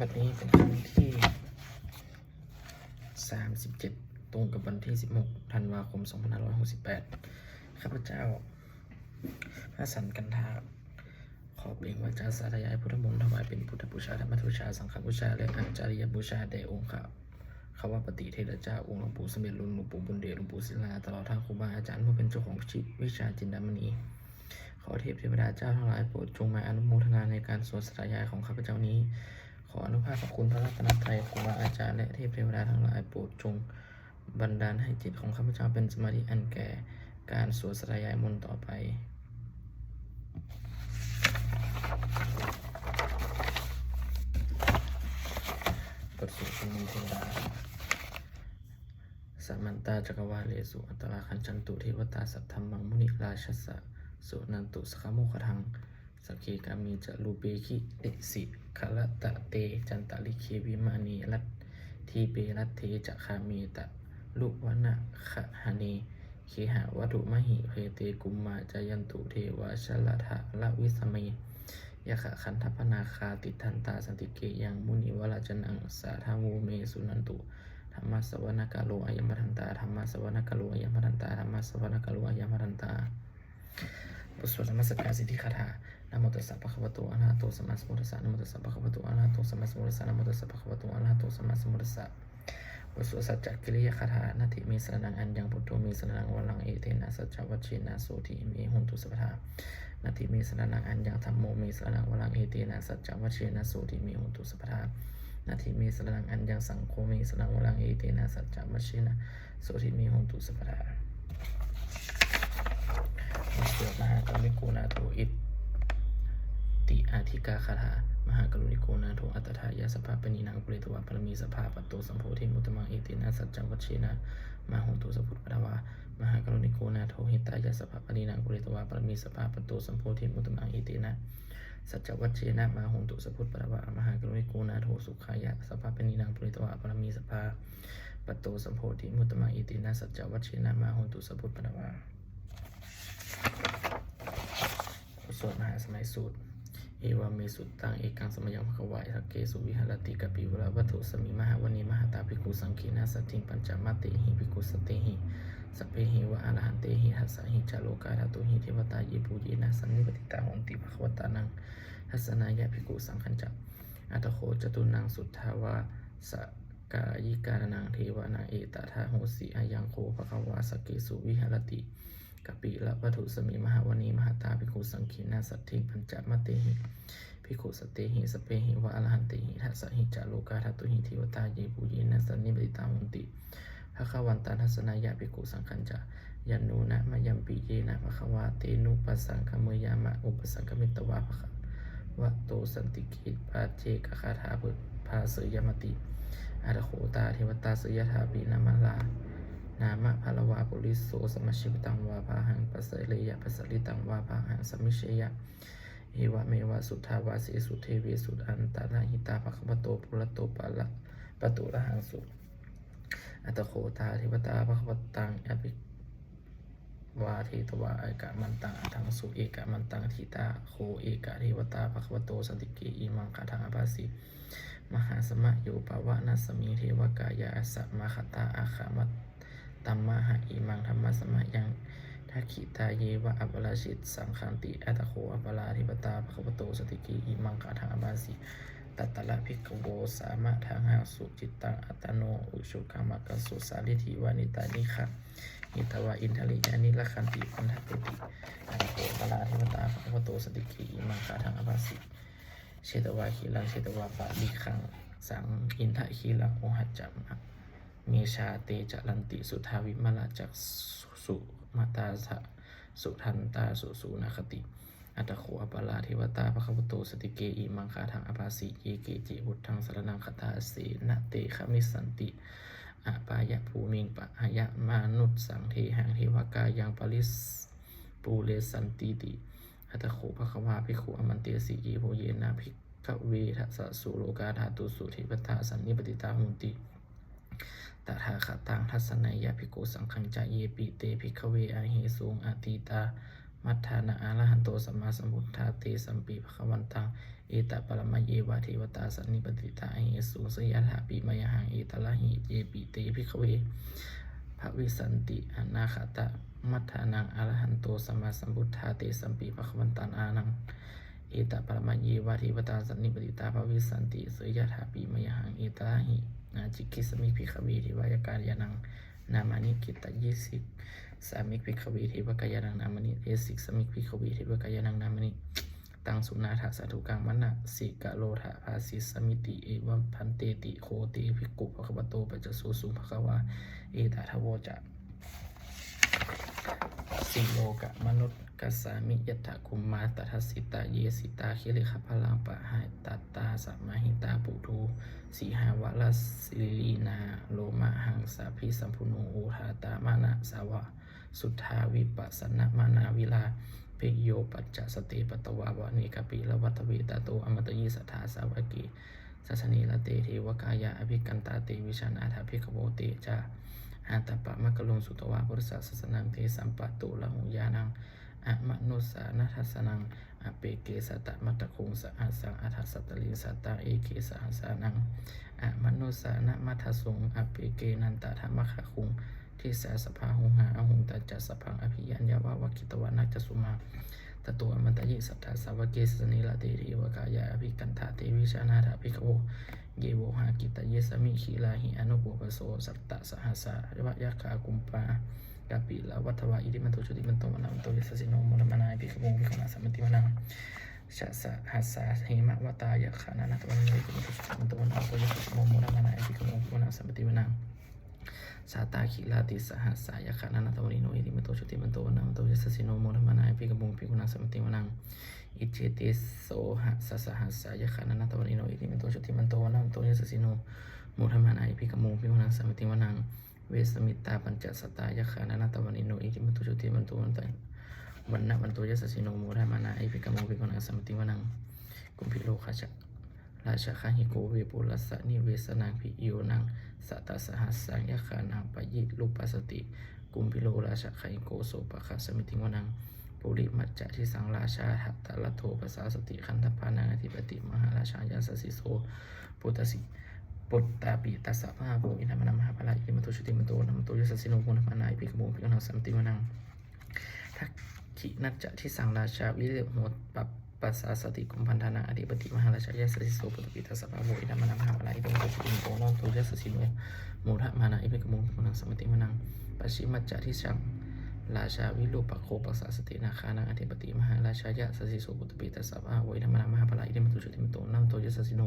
บัดนี้เป็นครั้งที่37ตรงกับวันที่16ธันวาคม2568ข้าพเจ้าพระสันกันทาขอเปล่งวาจาสาธยายพุทธมนต์ถวายเป็นพุทธบูชาธรรมบูชาสังฆบูชาและอาจาริยบูชาแด่องค์ข้าว่าปฏิเทระเจ้าองค์หลวงปู่สมเด็จหลวงปู่บุญเดชหลวงปู่ศิลาตลอดทั้งครูบาอาจารย์ผู้เป็นเจ้าของวิชาจินดามณีขอเทพเทวดาเจ้าทั้งหลายโปรดจงมาอนุโมทนาในการสวดสาธยายของข้าพเจ้านี้ขออนุภาพขอบคุณพระรัตนตรัยครูบาอาจารย์และเทพเทวดาทั้งหลายโปรดจงบันดาลให้จิตของข้าพเจ้าเป็นสมาธิอันแก่การสวดสาธยายมนต์ต่อไปบทสวดมนต์เทวดาสัมมันตาจักรวาเลสุอัตตราคัญจันตุเทวตาสัทธัมมังมุนิราชสะสุนันตุสขโมคทังสักขีกามีจะรูเปคิเอสิคละตะเตจันตลิเควิมานีรัตทีเปรัตเทจะคามีตะลุวนะขะหานีเคหะวัตุมหิเพเตกุมมาจายันตุเทวาชลทะละวิสเมยะขะคันทัพนาคาติทันตาสันติเกยังมุนิวราจนังสาธามูเมสุนันตุธรรมะสวนกาโลอายมทันตาธรรมะสวนกาโลอายมทันตาธรรมะสวนกาโลอายมทันตาบทสวดธรรมสกการสิทธิคาถานะโมตัสสะภะคะวะโตอะระหะโตสัมมาสัมพุทธัสสะนะโมตัสสะภะคะวะโตอะระหะโตสัมมาสัมพุทธัสสะนะโมตัสสะภะคะวะโตอะระหะโตสัมมาสัมพุทธัสสะบทสวดสัจจกิริยาคาถานาทิเมสรณังอัญญังพุทโธเมสรณังวรังเอเตนะสัจจวัชเชนะโสติเมหุนตุสัพพทานาทิเมสรณังอัญญังธัมโมเมสรณังวรังเอเตนะสัจจวัชเชนะโสติเมหุนตุสัพพทานาทิเมสรณังอัญญังสังโฆเมสรณังวรังเอเตนะสัจจวัชเชนะโสติเมหุนตุสัพพทาสวดมหากรุณิโกนาโถอิติอาธิกาคาถามหากรุณิโกนาโถอัตถายาสภาปณีนางปุริตวะปรมีสภาปัตโตสัมโพธิมุตตมังเอตินะสัจจวัชเชนะมาหุนตุสัพพุทธวามหากรุณิโกนาโถหิตายาสภาปณีนางปุริตวะปรมีสภาปัตโตสัมโพธิมุตตมังเอตินะสัจจวัชเชนะมาหุนตุสัพพุทธวามหากรุณิโกนาโถสุขายะสภาปณีนางปุริตวะปรมีสภาปัตโตสัมโพธิมุตตมังเอตินะสัจจวัชเชนะมาหุนตุสัพพุทธวาสวดมหาสมัยสูตรเอวาเมสุตังเอกังสมยังภควายทักเกสุวิหารติกปิวราวัตถุสมิมหาวณีมหาตาภิกขุสังคีนาสติปัญจมาเตหิภิกขุสเตหิสเปหิวะอรหันเตหิหัสสหิจโลกาธาตุหิเทวตาเยปูเยนะสันนิปติตาหนติภควตานังทัสนายะภิกขุสังขัญจะอัตโคจตุนังสุทธาวาสกายิการนังเทวานังเอตถาโหสีอายังโคภควาสเกสุวิหารติกปิละวัตถุสมิมหาวณีมหาตาภิกขุสังคีนาสัตถิปัญจมาเตหิภิกขุสเตหิสเปหิวะอรหันเตหิทัสสหิจโลกาธาตุหิเทวตาเยปูเยนะสันนิปติตาหนติภควันตาทัสนายะภิกขุสังขัญจะยันนูนะมะยัมปิเยนะภควาเตนุปัสสังคเมยามะอุปสังคมิตวาภควะโตสันติกิปาเจกคาถาปุภาเสยมติอาตโขตาเทวตาสยถาปินามลานามะภารวาปุริโสสมชิวตังวาภาหังปัสเสเลยะปัสสลิตังวาภาหังสมิเชยะเอวะเมวะสุทธาวาสีสุเทเวสุอันตานาหิตาภควโตปุระโตปะละปะตุระหังสุอัตโขตาเทวตาภควตังอภิวาเทตวาเอกะมันตังอัทังสุเอกะมันตังทิตาโคเอกะเทวตาภควโตสันติเกอิมังคาทังอภาสีมหาสมะโยปาวะนัสมิเทวกายาสัมมาคตาอาคามัตตัมมะหะอิมังธรรมะสมะยังทักขิตาเยวะอัปราชิตสังขันติอัตโคอัปราธิปตาภควโตสติกีอิมังคาทังอบาสีตัตตะละภิกขโวสามะทังหาสุจิตตังอัตโนอุชุกามะกสุสาลิธิวานิตานิคะอิตวะอินทลิยานิละคันติพันธตุติอัตโคอัปราธิปตาภควโตสติกีอิมังคาทังอบาสีเชตวาคีลังเชตวาปะลิขังสังอินทะคีลังโอหัจจามะเมชาเตจลันติสุทาวิมลาจักสุมาตาสะสุทันตาสุสูนาคติอัตโขอปาราเทวตาภควโตสติเกอิมังคาทังอภาสีเยเกจิบุตทังสรนังคตาเสนะเตขมิสันติอปายะภูมิงปะหยะมานุสสังเทหังเทวกายังปริสปูเลสันติติอัตโขภควาภิกขุอมันเตสีเยโพเยนะภิกขเวทัสสะสุโลกาธาตุสุเทวตาสันนิปติตาหุนติตถาคตังทัสนัยยะภิกขุสังฆัญจะเยปิเตภิกขเวอาหิสุงอติตา มัทธานะอะระหันโตสัมมาสัมพุทธาเตสัมปีภคะวันตังเอตปรมะเยวะเทวตาสันนิปติตาเหสุสยถาปิมยหังเอตละหิเยปิเตภิกขเวภวิสันติอนาคตะมัทธานังอะระหันโตสัมมาสัมพุทธาเตสัมปีภคะวันตังอานังเอตปรมะเยวะเทวตาสันนิปติตาภวิสันติสยถาปิมยหังเอตละหินาจิกิสมิภิกขเวเทวายการยานังนามานิกิตยิสิกสามิกภิกขเวเทวกายานังนามนิเอสิกสมิกภิกขเวเทวกายานังนามนิตังสุนาถาสาธุกังมณะสิกะโลทะภาสิสมิติเอวะพันเตติโคเตภิกขุภควโตปัจจสุสุภควาเอตถาวจะสิโลกะมนุษย์กัสสามิยัตถะคุมมาตทัสสิตาเยสิตาคิริขพลังปะหายตัตตาสัมมาหิตาปุถุสีหาวะลสิลีนาโลมะหังสาภิสัมพุโนโอทาตามานะสาวะสุทธาวิปัสสนะมานาวิลาภิกโยปัจจสติปตวาวะนิกปิละวัตเวตาโตอมตยิสัทธาสาวกีสัสนีละเตเทวกายะอภิกันตาเตวิชานาถาภิกขโวเตจาอาตปะมะกะลงสุตวะพุทธสัสนังเทสัมปะตุละหุญานังอะมะนุสานัทสนังอเปเกสตะมัตตคุงสหัสสังอัฏฐสัตตลินสัตตาเอเกสหัสสานังอะมนุสานะมัทธสุงอเปเกนันตะธรรมะคะคุงทิสาสภาหุหาอหุงตัจจะสพังอภิยัญญาวะวะกิตวะนัจจสุมาตตัวอมันตยิสัทธาสาวเกสนิละเตเทวกายะอภิกันธาเตวิชานาถาภิกขโวเยโวหากิตเยสมิขีลาหิอนุปุปโสสัตตะสหัสสะวะยะคากุมปากาปิละวัฏวะอิริมันโตชุติมันโตมะนังโตยสสิโนมุนมะนายภิกขโวภิกขุนาสัมมติมะนังชะสะหัสสะเหมะวะตายะขานานะตวันโนอิริมันโตชุติมันโตมะนังโตยสสิโนมุนมะนายภิกขโวภิกขุนาสัมมติมะนังสาตาคิลาติสหัสสะยะขานานะตวันโนอิริมันโตชุติมันโตมะนังโตยสสิโนมุนมะนายภิกขโวภิกขุนาสัมมติมะนังอิเจติโสหะสะสหัสสะยะขานานะตวันโนอิริมันโตชุติมันโตมะนังโตยสสิโนมุนมะนายภิกขโวภิกขุนาสัมมติมะนังเวสมิตาปัญจสตายะขานานาตวันอิโนอิทิมันตุชุติมันตุวันตังวันนะวันตุยสสิโนโมรามานาอิภิกขโมภิกขุนาสัมติวนังกุมพิโลคาชะราชาคาหิโกเวปุรัสสะนิเวสนังพิโยนังสัตตสหัสสังยะขานังปยิลุปัสสติกุมพิโลราชาคาหิโกโสปะคาสมิติวนังปุริมัจจะที่สังราชาหัตตะละโทภาษาสติขันธปานังอธิปติมหาราชายาสสิโสปุตตสิปุตตาปิตัสสะมหาโพอินทรมนมหาภลาอิมัตุชุติมันโตนัมโตยสสิโนมุนมานายภิกขโมภิกขุนาสัมติวนังทักขินัจจะที่สังราชาวิเลโหปัปปัสสาสติกุมพันธานาอธิปติมหาราชายาสสิโสปุตตปิตัสสะมหาโพอินทรมนมหาภลาอิมัตุชุติมันโตนัมโตยสสิโนมุนมานายภิกขโมภิกขุนาสัมติวนังปัจฉิมัจจะที่สังราชาวิโลปโคปัสสาสตินาคานังอธิปติมหาราชายาสสิโสปุตตปิตัสสะมหาโพอินทรมนมหาภลาอิมัตุชุติมันโตนัมโตยสสิโน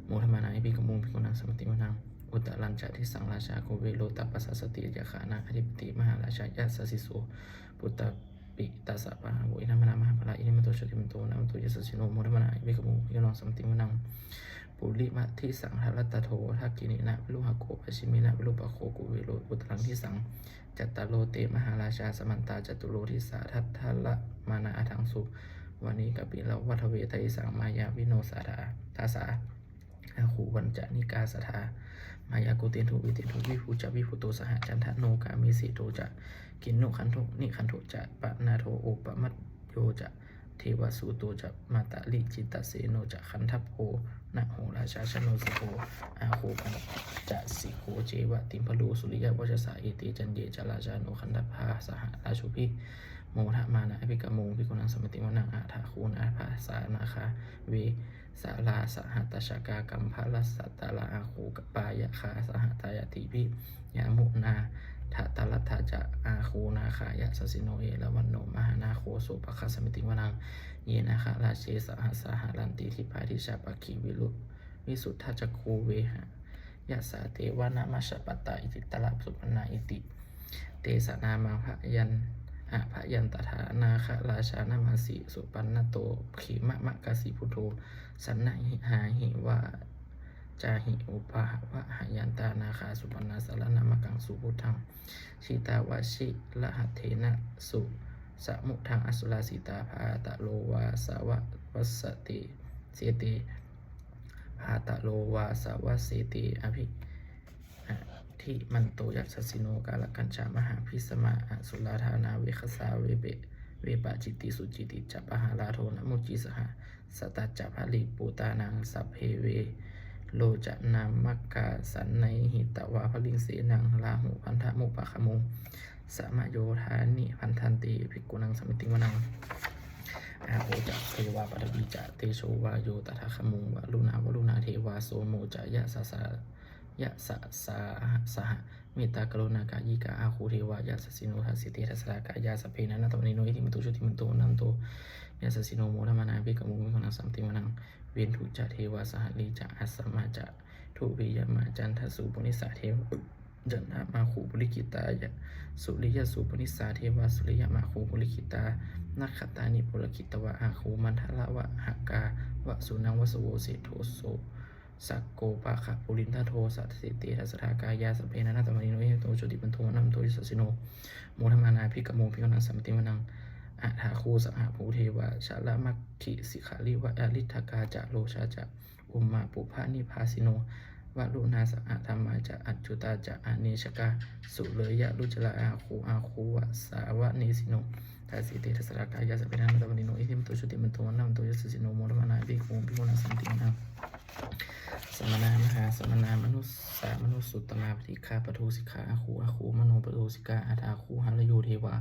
โมธรรมานาภิกขโมภิกขุนาสัมติวนังอุตตรัญจะที่สังราชาโกเวโลตัปปัสสสติยะขานังอธิปติมหาราชายาสสิโสปุตตปิตัสสะปะหาโวอินทรมนมหาภลาอิมัตุชุติมันโตนัมโตยสสิโนโมธรรมานาภิกขโมภิกขุนาสัมติวนังปุริมะที่สังหรัตโททักกินินะวิลุหโกปชิมินะวิลุปโคกุเวโลอุตตรังที่สังจัตตโลเตมหาราชาสมันตาจตุโลทิสาทัตถะละมานาทังสุวันนี้กปิละวัฏเวทายสังมายาวิโนสาธาทาสาอาคูวันจะนิกาสถามายาโกเตนทุวิเตนทุวิภูจะวิภูโตสหจันทโนกามิสิโตจะกินโนขันโทนิขันโทจะปะนาโทโอปมัตโยจะเทวสูโตจะมาตะลิจิตตเสโนจะขันทัพโพนะโหราชาชโนสิโกอาคูปันจะสิโกเจวะติมพลูสุริยวัชสาเอติจันเยจราชาโนขันทัพพาสหราชุพิโมทะมานะอภิกโมภิกขุนังสมติวนังอาถาคูนาภาสานาคาเวสาลาสหัตชกากัมภลัสสัตตาลาอาคูกปายะคาสหัตายติพิยามุนาทะตลัทธาจะอาคูนาคายะสสิโนเอละวันโนมหานาโคโสปะคสมิติวนังเยนาคาราเชสหัสสหารันติทิพาทิชาปคีวิรุวิสุทธจักคูเวหะยะสาเตวานามัชปตตาอิติตละสุปนาอิติเตสนามาภยันอะพยันตถานาคราชานามาสีสุปันนโตขีมะมะกสิพุโทสันนะหิหาหิวาจาหิอุปาหะหยันตานาคาสุปันนาสารนามกังสุพุทธังชิตาวาชิละหัตเถนะสุสมุทังอสุราสิตาภาตะโลวาสาวะวัสติเสติภาตะโลวาสาวะเสติอภิที่มันโตยัสสิโนกาลกัญจามหาพิสมาอสุราธานาเวคสาเวเบ เวปะจิตติสุจิติจัปปะหาลาโทนะมุจิสหะสตัจจะภลิปูตานังสัพเพเวโลจะนามักกาสันในหิตวาพลิงเสนังลาหุพันธะมุปะขมุงสมโยธานิพันธันติภิกขุนังสมิติวนังอาโหจะเทวาปฐวีจะเตโชวาโยตถาคมุงวะลุณาวลุณาเทวาโสโมจะยะสะสายะสะสาสหเมตตากรุณากายิกาอาคูเทวายะสสิโนทัสสิเตทัสสะกายาสเพนะนัตตมณิโนอิติมตุชุติมโตนันโตยะสสิโนโมธรรมนาภิกขมุงวิโกนังสัมติวนังเวียนถุจะเทวาสหลีจะอัสสมาจะทุวิยมาจันทสุปุนิสาเทวจันทมาคูปุริกิตายะสุริยสุปุนิสาเทวาสุริยมาคูปุริกิตานักขตานิปุรกิตวะอาคูมันทละวะหากาวะสุนังวสโวเสโทโสสักโกปะขะปุรินทโทสัตสิเตทัสสะกายาสเพนะนัตตมณิโนเอโตจุติปันโทนัมโตยสสิโนโมธรรมานาภิกขโมภิกขุนังสัมติวนังอาถาคูสหภูเทวะชาละมัคคิสิขาลิวะอลิทกาจะโลชาจะอุมมาปุพานิพาสิโนวะลุนาสหธรรมาจะอัจจุตาจะอเนชกาสุเลยะลุจละอาคูวะสาวะเนสิโนทัสสิเตทัสสะกายาสเพนะนัตตมณิโนอิทิมโตจุติปันโทนัมโตยสสิโนโมธรรมานาภิกขโมภิกขุนังสัมติวนังสมณามหาสมณามนุสสามนุสุตตมาปฏิฆาปทุสิกขาอาคูมโนปทุสิกาอาทาคูหะระโยเทวา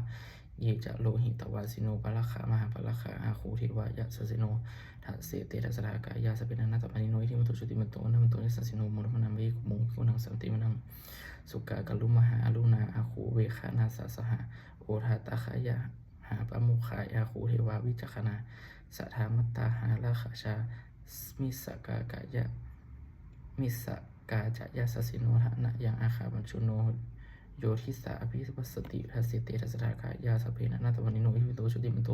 เยจะโลหิตวาสิโนปะละขามหาปะละขาอาคูเทวายะสสิโนทัสเสเตทัสสะกายาสเปนะนัตตมณิโนอิทิมโตจุติมันโตนัมโตยสสิโนโมทมนามิคุมุงคุนังสัมติมนังสุกากลุมหาลุนาอาคูเวคานาสสหะโอทาตาขายะหาปะมุขายอาคูเทวาวิจักขณาสัทธามัตตาหาราขชามิสกากายะมิสกาจะยะสสิโนทะนะยังอาคาบัญชุโนโยทิสาอภิวัสติทัสสิเตทัสสะกายาสเพนะนัตตมณิโนอิทิโตชุติมันโต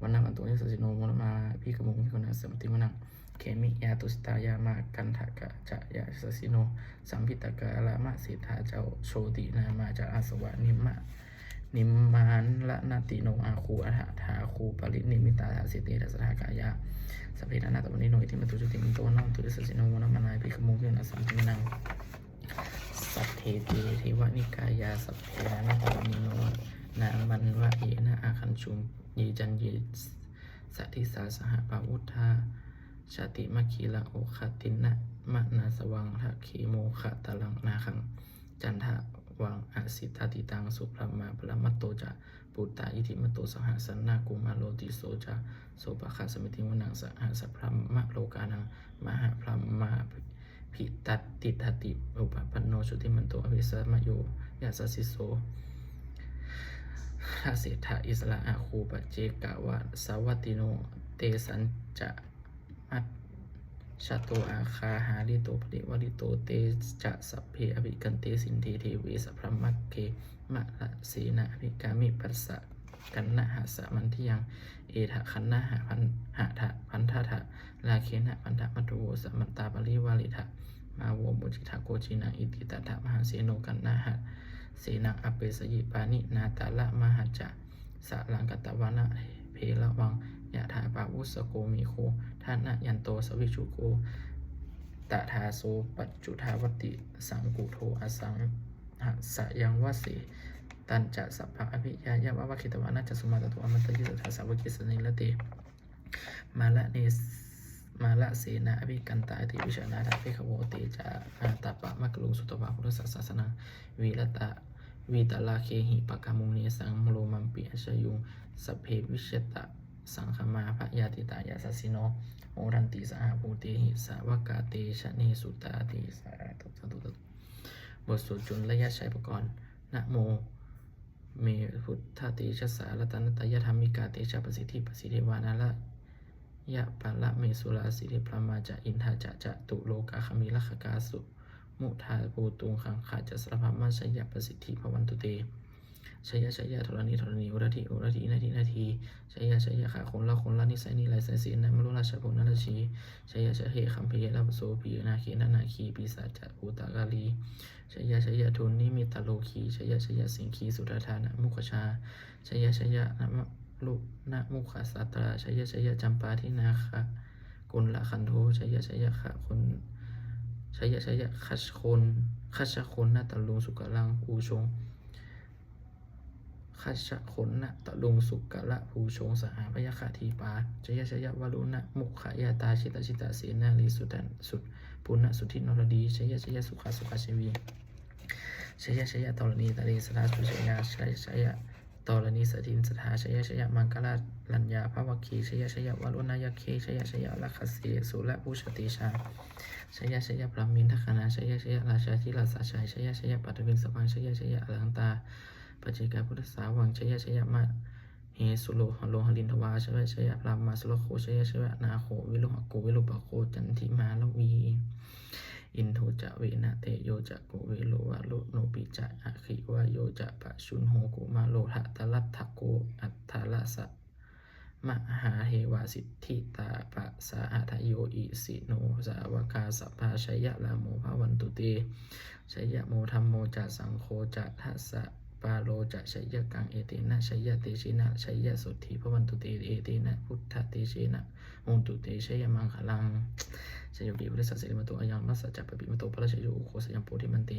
วันนัมันโตยสสิโนโมนมาภิกขโมภิกขุนังสัมติมนังเขมิยาตุสตายามากันทกะจะยะสสิโนสัมพิตกะละมะสิทธาเจ้าโชตินามาจะอาสวะนิมมานละนาติโนอาคูอัฏฐาคูปรินิมิตาทัสสิเตทัสสะกายาสเพนะนัตตมณิโนอิทิมันโตจุติมันโตนัมโตยสสิโนโมนมานาภิกขโมภิกขุนังสัมติมนังสัพเพเตเทวนิกายาสัพเพนะตวมิโนนามันวะเอนะอาคันชุมเยจันเยสัทธิสาสหปาวุธาชาติมะคีละโอคตินะมะนาสวังทะเคโมขะตะลังนาคังจันทะวังอสิทติตังสุพรมาปรมัตโตจะปุตตาอิทิมโตสหสันนากุมาโลติโสจะโสปะคะสมิติวนังสหสัพพรมะโลกานังมหาพรหมาพิตัตติทติอุปปันโนชุติมันโตอภิสัมโยยาสสิโสทัสเสถะอิสระอาคูปเจกาวะสาวัติโนเตสันจะมัตชาโตอาคาหาลิโตปริวริโตเตจะสัพเพอภิกันเตสินเทเทเวสัพพมัคเกมะละเสนะอภิกามิปัสสะกันนะหะสะมันทิยังเอทะคันนะหะทะพันธะทะลาเคนะพันธะมัตโตสมันตาปริวาลิทะมาโวบุจิทาโกจินังอิติตถะมหาเสโนกันนะหะเสนังอเปสยิปานินาตาละมหาจะสะลังกตวานะเพละวังยะถาปาวุสโกมิโคท่านะยันโตสวิชุโกตถาโสปัจจุทาวติสังกุโทอสังหะสะยังวสีตันจะสัพพะอภิยายะวะวะคิตวานะจะสุมาตโตอมันตยิสถาสาวกิสนิละเตมาละเสนาอภิกันตาติวิชนาถาภิกขโวเตจะอาตปะมะกลุงสุตวะพุทธศาสนาวีตลาเคหิปะกามุเนสังโลมัมปิอชยุงสเพวิเชตะสังคมาภยาติตายาสสิโนโอรันติสหภูเตหิสาวกาเตชะเนสุตาติสาธุสาธุบทสวดจุลยะชัยปกรณ์นะโมเมพุทธเตชะสารัตนตยธรรมิกาเตชะประสิทธิประสิทธิวานาละยะปะละเมสุราสิริพระมาจะอินทาจะตุโลกาคมิลัคกาสุมุทาปูตุงขังขาจะสรภามาชยประสิทธิภวันตุเตชยธรณีอุรทินาทีชยขาคนละนิสัยนิไรสายศีลนะมรุราชพลนาชีชยเหคัมเพยละโสปีนาคีนาคีปีศาจอุตากาลีชยทุนนิมิตโลคีชยสิงคีสุดาธานะมุขชาชยนะลุนะมุขสัตราชยจำปาทินาคะกุลละคันโทชยขะคนชยคัชคนนาตลุงสุกลังอูชง คัชชะขนนะตะลุงสุกะละภูชงสหพยคทีปาชยชยวรุณะมุขยาตาชิตเสนาลีสุดันสุดปุณณสุทินรดีชยสุขชวีชยตรณีตะลีสราสุชยาชยตรณีสถินสถาชยมังคลาลัญญาภวคีชยวรุณายเคชยลัคเสสุละภูชติชาชยพรหมินทคณาชยราชาธิราชาชัยชยปัตตวินสพังชยอลังตาปัจเจกพุทธสาวังชยมะเฮสุโลหลินทวาชยพรามมาสุโลโคชยนาโควิโลหโกวิโลปโคจันทิมาลวีอินโทจะเวนะเตโยจะโกเวโลวะโลโนปิจะอะคิวะโยจะปะชุนโหกุมาโลหะตะลัตถโกอัตถาละสะมหาเทวสิทธิตาปะสาหทโยอิสิโนสาวกาสัพพาชยลาโมภวันตุเตชยโมธัมโมจะสังโฆจะทัสสะปาโลจะชยกังเอเตนะชยเตชินะชยสุทธิภวันตุเตเอเตนะพุทธเตชินะโหตุเตชยมังคลังชยปิพุทธสัสสิริมโตอายังมัสสะจัปปปิมโตปะละชโยโคสยังโพธิมันเต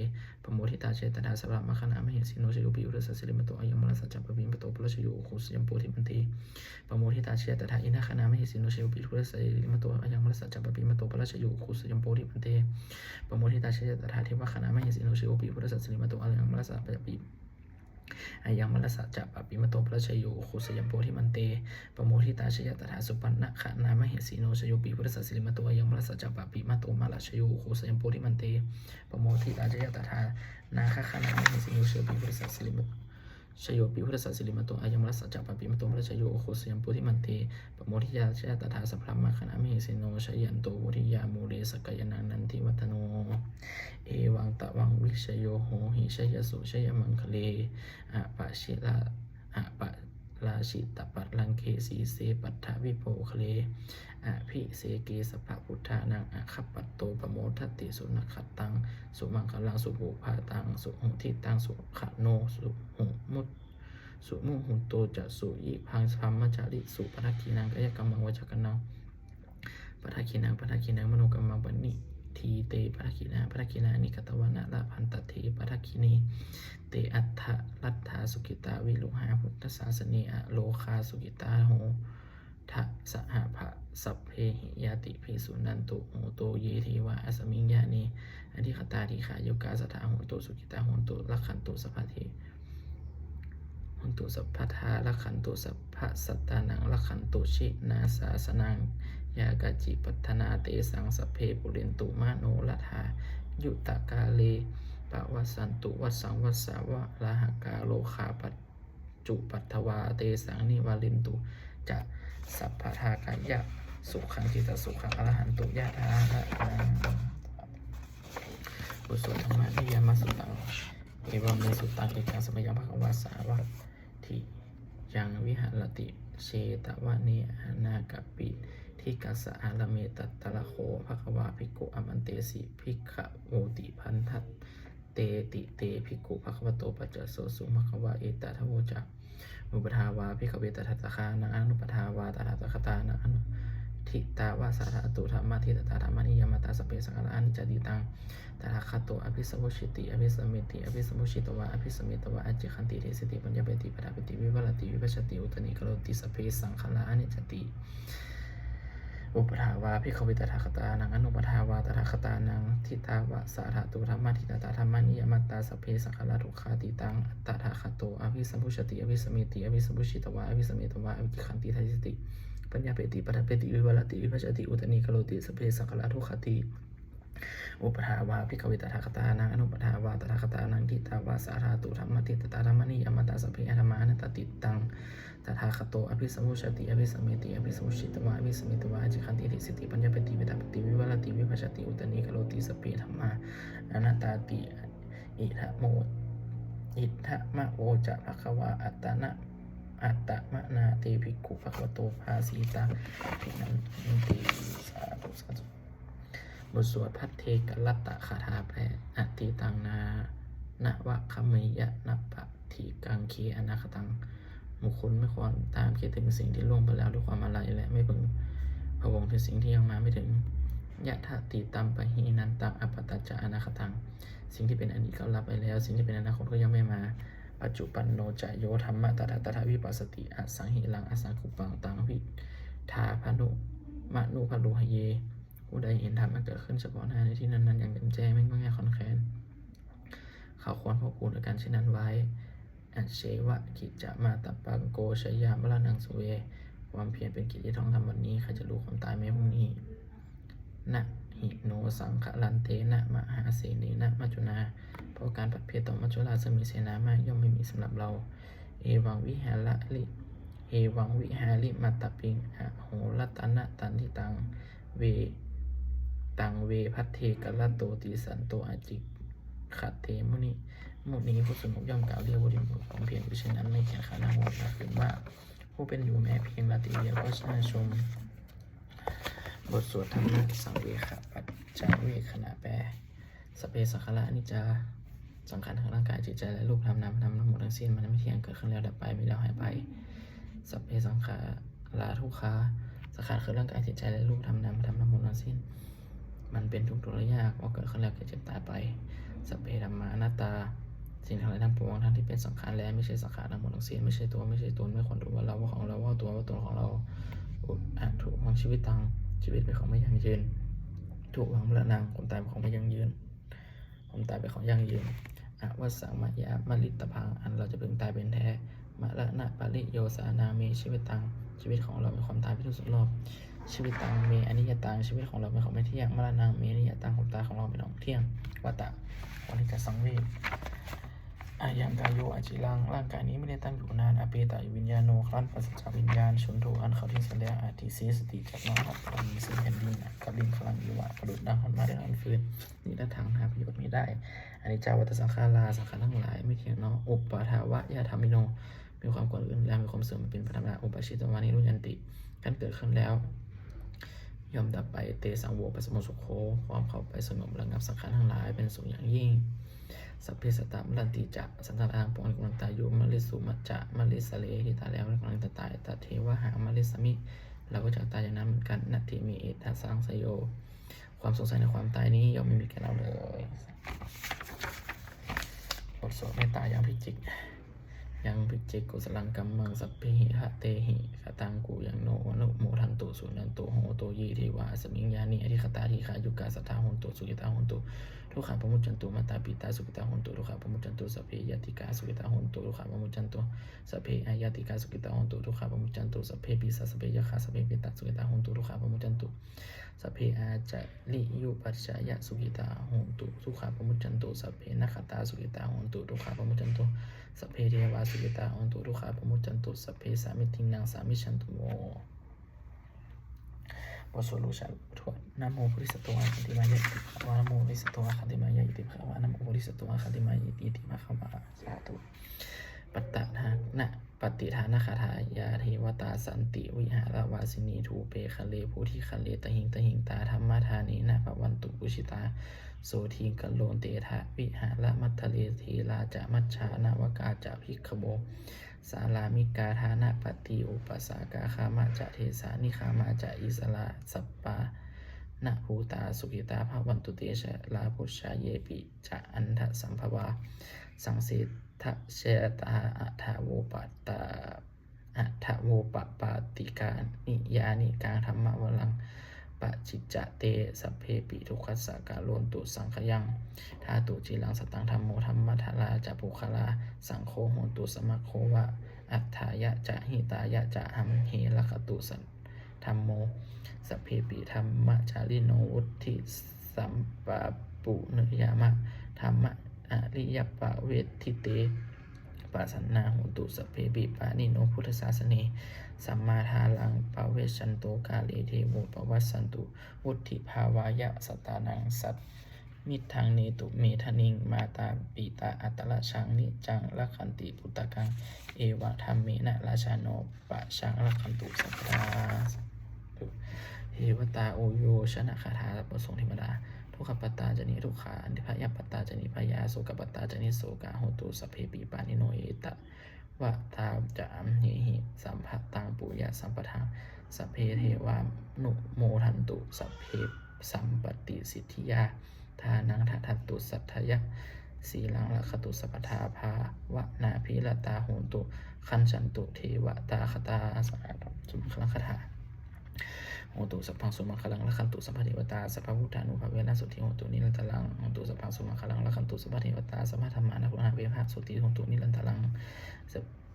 ปโมทิตาเชตตาสัพพะมะขณามหิสิโนชโยปิพุทธสัสสิริมโตอายังมัสสะจัปปปิมโตปะละชโยโคสยังโพธิมันเตปโมทิตาเชตตาอินะขณามหิสิโนชโยปิพุทธสัสสิริมโตอายังมัสสะจัปปปิมโตปะละชโยโคสยังโพธิมันเตปโมทิตาเชตตาเทวะขณามหิสิโนชโยปิพุทธสัสสิริมโตอายังมัสสะจัปปปิอายังมัสสะจะปะปิมโตปะชโยโคสยมโพธิมันเตปโมทิตาชยตถาสุปันนะขะนามเหสีโนชโยปิพุทธสัสสิริมโตอายังมัสสะจะปะปิมโตมาลชโยโคสยมโพธิมันเตปโมทิตาชยตถานาคขะนามเหสีโนชโยปิพุทธสัสสิริมโตชโยปิพุทธสัสสิริมโตอายังมัสสะจะปะปิมโตปะชโยโคสยมโพธิมันเตปโมทิตาชยตถาสัพพะมะขะนามเหสีโนชยันโตวุทิยามูเรสกยนังนันทิวัฒโนเอวังตะวังวิชโยโหหิชยสุชยมังคเลอะปะชิลาอะปะราชิตปัตลังเคสีเสปัฏฐวิโภคเลอะพิเสเกสภะพุทธานังอะคัปปัตโตปโมทัตติสุนัขตังสุมังคลังสุภูภาตังสุหุทิตังสุขโนสุหุมุตสุมุหุโตจะสุยิพังสัมมจาริสุปทัคคีนังกายกรรมังวจกนังปทัคคีนังมโนกรรมังปณิทีเตปทัคคีนานิกตวนาละพันตเทปทัคคีนีเตอัฏฐรัตถาสุกิตาวิโลหาพุทธศาสนีอะโลคาสุกิตาโหทะสหภะสัพเพหิยาติภิสุนันตุโหโตเยทีวะอสมิงญานีอธิคตาธิขาโยกาสถาโหโตสุกิตาโหโตลักขันโตสัพพะเทโหโตสัพพะทาลักขันโตสัพพะสัตตานังลักขันโตชินาสาสนังยากาจิปัฏนาเตสังสัพเพปุเรนตุมาโนลัทธายุตตกาเลปะวัสันตุวัสังวัสสาวะลาหกาโลคาปัจจุปัตถวาเตสังนิวาลินตุจะสัพพทากายะสุขังกิตสุขังอรหันตุยะธาบุษธรรมะนิยามสุตังเอวัมเมสุตังเอกังสมัยภควาสาวะทิยังวิหารติเชตวะเนนากปิทิกัสสะอาลเมตัตตะละโคภควาภิกขุอมันเตสิภิกขโมติพันทัตเตติเตภิกขุภควโตปัจจโสสุภควาเอตตะทโวจะอุปทาวาภิกขเวตทัตตะคานังอนุปทาวาตถาตคตานังอนุทิตาวาสาธาตุธรรมะทิตตาธรรมนิยามตาสเปสังฆานิจจติตังตถาคโตอภิสมุชิติอภิสมิติอภิสมุชิตวะอภิสมิตวะอจิคันติเทสติปัญญาเปติปทาปติวิวัลติวิปัชติอุตนิกโรติสเปสังฆานิจจติอุปทาวาภิกขเวตถาคตานังอนุปทาวาตถาคตานังทิตาวาสาธาตุธรรมะทิตตาธรรมนิยามตาสเปสังฆาทุกขาติตังตถาคโตอภิสมุชติอภิสมิติอภิสมุชิตวะอภิสมิตวะอจิคันติเทสติปัญญาเปติปทาปติวิวัลติวิปัชติอุตนิกโรติสเปสังฆาทุกขาติอุปทาวาภิกขเวตถาคตานังอนุปทาวาตถาคตานังทิตาวาสาธาตุธรรมะทิตตาธรรมนิยามตาสเปธรรมานัตติตังตถาคโตอภิสมุชติอภิสมิติอภิสมุชิตวะอภิสมิตวะอจิคันติเทสติปัญญาเปติปทาปติวิวัลติวิปัชติอุตนิกโรติสเปธรรมานัตติอิทะโมอิทะมะโอจะภควาอัตตนะอัตตมะนาเตภิกขุภควโตภาสีตาภินันติสาธุสาธุบทสวดพัทเทกลัตตะคาถาแปลอติตังนานะวะคัมเมยะนัปปะทิกังคีอนาคตังบุคคลไม่ควรตามคิดถึงสิ่งที่ล่วงไปแล้วด้วยความอาลัยและไม่พึงพะวงถึงสิ่งที่ยังมาไม่ถึงยะทะติตัมปะหินันตังอปตตจจะอนาคตังสิ่งที่เป็นอดีตก็รับไปแล้วสิ่งที่เป็นอนาคตก็ยังไม่มา ปัจจุปันโนจะโยธรรมะตถาตถาวิปัสสติอสังหิลังอสังคุปังตังวิทาพนุมนุพลุหเยผู้ใดเห็นธรรมมันเกิดขึ้นเฉพาะหน้าในที่นั้นอย่างแจ่มแจ้งไม่ง่ายคอนแค้นเขาควรพกพูนในการเช่นนั้นไว้อัจเชวะกิจจะมาตปังโกชยามละนังสุเวความเพียรเป็นกิจที่ต้องทำวันนี้ใครจะรู้ความตายแม้พรุ่งนี้นะหิโนสังขลันเตนะมหาเสนีนะมัจจุนาเพราะการปัดเพียรต่อมัจจุราชซึ่งมีเสนามากย่อมไม่มีสำหรับเราเอวังวิหาริมัตตปิงอโหรัตนะตันทิตังเวพัทเทกัลลโตติสันโตอาจิขัดเทมุนีผู้สงบย่อมกล่าวเรียกว่าดิบุตรของเพียรด้วยเช่นนั้นไม่เขียนขานาหัวหนักขึ้นว่าผู้เป็นอยู่แม้เพียงลาติเดียวก็ชื่นชมบทสวดธรรมะสังเวชปัจจาเวขณะแปลสเปสังขารนิจจาสังขารทั้งร่างกายจิตใจและรูปธรรมนามธรรมทั้งหมดทั้งสิ้นมันไม่เที่ยงเกิดขึ้นแล้วดับไปมีแล้วหายไปสเปสังขาราทุกขาสังขารคือร่างกายจิตใจและรูปธรรมนามธรรมทั้งหมดทั้งสิ้นมันเป็นทุกข์และยากเพราะเกิดขึ้นแล้วแก่เจ็บตายไปสเปธัมมาอนัตตาสิ่งทั้งหลายทั้งปวงทั้งที่เป็นสังขารและไม่ใช่สังขารทั้งหมดทั้งสิ้นไม่ใช่ตัวไม่ใช่ตนไม่ควรรู้ว่าเราว่าของเราว่าตัวว่าตนของเราถูกของชีวิตตังชีวิตเป็นของไม่ยั่งยืนถูกหวังละนางความตายเป็นของไม่ยั่งยืนความตายเป็นของยั่งยืนวัสสังมายามลิตพังอันเราจะพึงตายเป็นแท้มะละนะปริโยสานาเมชีวิตตังชีวิตของเราเป็นความตายที่ทุกสุดรอบชีวิตตังเมอนิยตังชีวิตของเราเป็นของไม่เที่ยงมรณะเมอนิยตังความตายของเราเป็นของเที่ยงวัตตะวันนี้จะสังเวชอายังกายโยอาจิรังร่างกายนี้ไม่ได้ตั้งอยู่นานอเปตาวิญญาโนครั้นปัสจากวิญญาณชนโทอันเขาทิ้งเสียแล้วอาทิเสสติจากน้องรับพลังซึ่งแผ่นดินกับดินพลังอยู่ว่าประดุดดังหันมาได้อันฟื้นนี่ละทางหาประโยชน์ไม่ได้อันนี้จาวัตสังขาราสังขารทั้งหลายไม่เที่ยงเนาะอุปาทาวะยะธรรมิโนมีความก่อนอื่นแล้วมีความเสื่อมเป็นธรรมดาอุปชิตวานิรุยันติกันเกิดขึ้นแล้วย่อมดับไปเตสังโวปัสสโมสุโคความเข้าไปสงบระงับสังขารทั้งหลายเป็นสุขอย่างยิ่งสัพเพสตามลันติจะสันตารางปองกำลังตายอยู่มลิสุมัจจะมลิสเลที่ตายแล้วกำลังจะตายตัดเทวะหามลิสมิเราก็จะตายอย่างนั้นเหมือนกันนัตถิมีเอตัสสังสโยความสงสัยในความตายนี้ย่อมไม่มีแก่เราเลยบทสวดเมตตาอย่างพิจิกยังพิจิกกุศลังกัมมังสัพเพหิหะเตหิขตังกูยังโนวนุโมทันตุสุนันตุโหโตยีเทวาสมิงญาณิอธิคตาทีขายุกาสัทธาโหนตุสุกิตาโหนตุทุกขาปมุจจันตุมาตาปิตาสุกิตาโหนตุทุกขาปมุจจันตุสัพเพยติกาสุกิตาโหนตุทุกขาปมุจจันตุสัพเพอายติกาสุกิตาโหนตุทุกขาปมุจจันตุสัพเพปิสาสัพเพยคาสัพเพปิตาสุกิตาโหนตุทุกขาปมุจจันตุสัพเพอาจาริยุปัจจายะสุกิตาโหนตุทุกขาปมุจจันตุสัพเพนัคตาสุกิตาโหนตุทุกขาปมุจจันตุสัพเพเทวาสุกิตาโหนตุทุกขาปมุจจันตุสัพเพสามิตินังสามิชันตุโมบทสวดลูชาทวดนะโมพุทธิสัตวะคันติมายะอิติภะวะนะโมพุทธิสัตวะคันติมายะอิติภะวะนะโมพุทธิสัตวะคันติมายะอิติภะวะสาธุปัตตะนะปฏิทานคาถายาเทวตาสันติวิหารวาสินีทูเปคะเลภูทิคะเลตหิงตาธรรมธานีนะภวันตุปุชิตาโสทิงกัลโลนเตทะวิหารมัททะเลทีลาจะมัชชานาวกาจะพิกขโบสาลามิกาธานะปฏิอุปสากาคามาจะเทสานิคามาจะอิสลาสัปปานะภูตาสุกิตาภาวันตุเตชะลาพุชาเยปิจะอันทะสัมภวาสังเสทะเชตาอัฏฐโวปัตตาอัฏฐโวปปาติกานิยานิกาธรรมวลังปะจิจจะเตสัพเพปิทุกขัสสะกาโลนตุสังขยังธาตุจิลังสตังธรรมโมธรรมทาราจะปุคลาสังโฆโหตุสมะโควะอัฏฐายะจะหิตายะจะหัมเหลคตุสันธรรมโมสัพเพปิธรรมจาริโนวุธิสัมปะปุเนยามะธรรมะอริยปะเวทิเตปัสสนาโหตุสัพเพปิปานิโนพุทธศาสเนสัมมาทาลังปะเวชันโตกาเลเทโมปวัสสันตุวุฒิภาวายะสตานังสัตมิทังเนตุเมธนิงมาตาปิตาอัตละชังนิจังละคันติปุตตะกังเอวะธรรมเมนะราชาโนปะชังละคันตุสัพพาเทวตาโอโยชนะคาถาประสงค์เทวดาทุกขปัตตาจนิทุกขานิพยปัตตาจนิพยาโสกปัตตาจนิโสกาโหตุสัพเพปิปานิโนเอตะวะทาจะอัมเหหิสัมภะตังปุยะสัมปทาสัพเพเทวานุโมทันตุสัพเพสัมปติสิทธิยาทานังทัตตุสัทธยะ สีลังละคตุสัพพทาภาวะนาภิรตาโหตุคันจันตุเทวตาคตาสาธุสุมังคลังคาถาโหตุสัพพังสุมังคลังละคันตุสัพพเทวตาสัพพพุทธานุภาเวนะสุติโหตุนิรันตรังโหตุสัพพังสุมังคลังละคันตุสัพพเทวตาสัพพธรรมานะพุทธาเวภะสุติโหตุนิรันตรัง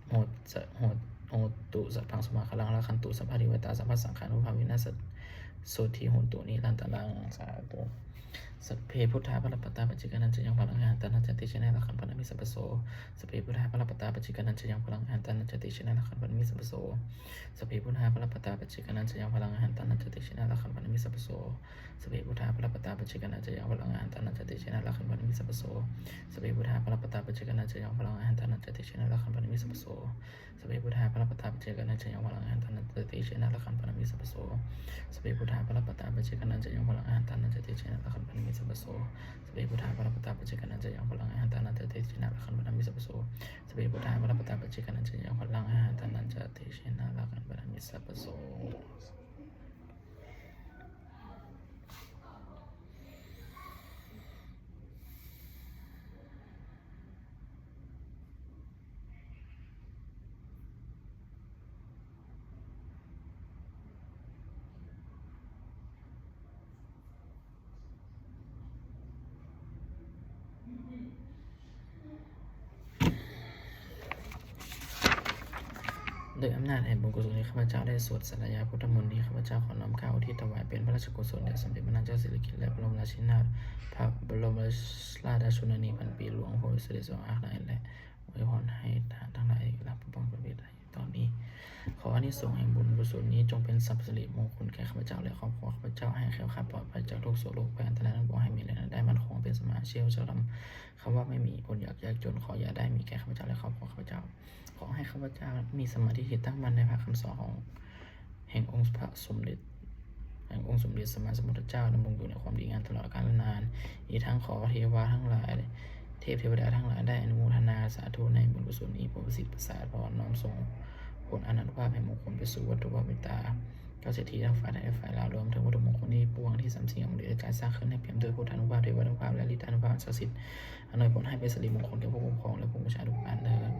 โหตุสัพพังสุมังคลังละคันตุสัพพเทวตาสัพพสังฆานุภาเวนะสุติโหตุนิรันตรังสาธุสัพเพพุทธาภรปตาปัจจิกานันจะยังพลังงานตันจติชนะละคันปนมิสัพโสสัพเพพุทธาภรปตาปัจจิกานันจะยังพลังงานตันจติชนะละคันปนมิสัพโสสัพเพพุทธาภรปตาปัจจิกานันจะยังพลังงานตันจติชนะละคันปนมิสัพโสสัพเพพุทธาภรปตาปัจจิกานันจะยังพลังงานตันจติชนะละคันปนมิสัพโสสัพเพพุทธาภรปตาปัจจิกานันจะยังพลังงานตันจติชนะละคันปนมิสัพโสสัพเพพุทธาภรปตาปัจจิกานันจะยังพลังงานตันจติชนะละคันปนมิสัพโสสัพเพพุทธาภรปตาปัจจิกานันจะยังพลังงานตันจติชนะละคันปนมิสัพโสสัพเพพุทธาภรปตาปัจจิกานันจะยังพลังงานตันจติชนะละคันปนมิสัพโสสัพเพพุทธาภรปตาปัจจิกานันจะยังพลังงานตันจติชนะละคันปนมิสัพโสโดยอำนาจแห่งบุญกุศลนี้ข้าพเจ้าได้สวดสัตยาพุทธมนต์นี้ข้าพเจ้าขอน้อมข้าวอุทิศถวายเป็นพระราชกุศลแด่สมเด็จพระนางเจ้าสิริกิติ์และบรมราชินีนาถพระบรมราชชนนีพันปีหลวงโพธิเสด็จทรงอาลัยและอวยพรให้ทหารทั้งหลายรับปกป้องประเทศไทยตอนนี้ขออานิสงส์แห่งบุญกุศลนี้จงเป็นสัพสิริมงคลแก่ข้าพเจ้าและครอบครัวข้าพเจ้าให้แคล้วคลาดปลอดภัยจากโรคโศกโรคภัยอันตรายทั้งปวงให้มีรายได้มั่นคงเป็นสมาเชี่ยวชาญคำว่าไม่มีอดอยากยากจนขออย่าได้มีแก่ข้าพเจ้าและครอบครัวข้าพเจ้าขอให้ข้าพเจ้ามีสมาธิจิตตั้งมั่นในพระคำสอนของแห่งองค์พระสมเด็จแห่งองค์สมเด็จสมมาสัมพุทธเจ้าดำรงอยู่ในความดีงามตลอดกาลนานอีกทั้งขอเทวาทั้งหลายเทพเทวดาทั้งหลายได้อนุโมทนาสาธุในบุญกุศลนี้ผู้ประสิทธิ์ประสาทพรน้อมส่งผลอนันตภาพแห่งมงคลไปสู่วัตถุวามิตาเจ้าเศรษฐีทั้งฝ่ายไทยฝ่ายลาวรวมถึงวัตถุมงคลนี้ปวงที่สำสิ่งของเดชการสร้างขึ้นให้เปี่ยมด้วยพุทธานุภาพเทวานุภาพและฤทธานุภาพศักดิ์สิทธิ์อำนวยผลให้เป็นสิริมงคลแก่ผู้ปกครองและผู้บูชาทุกท่านเถิด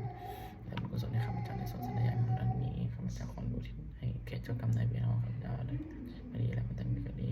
และบุญกุศลในข้าพเจ้าในส่วนสัญญาบุญนั้นนี้ข้าพเจ้าขอรู้ที่ให้แก่เจ้ากรรมนายเวรของข้าพเจ้าได้ไม่ดีและไม่ตั้งมีก็ดี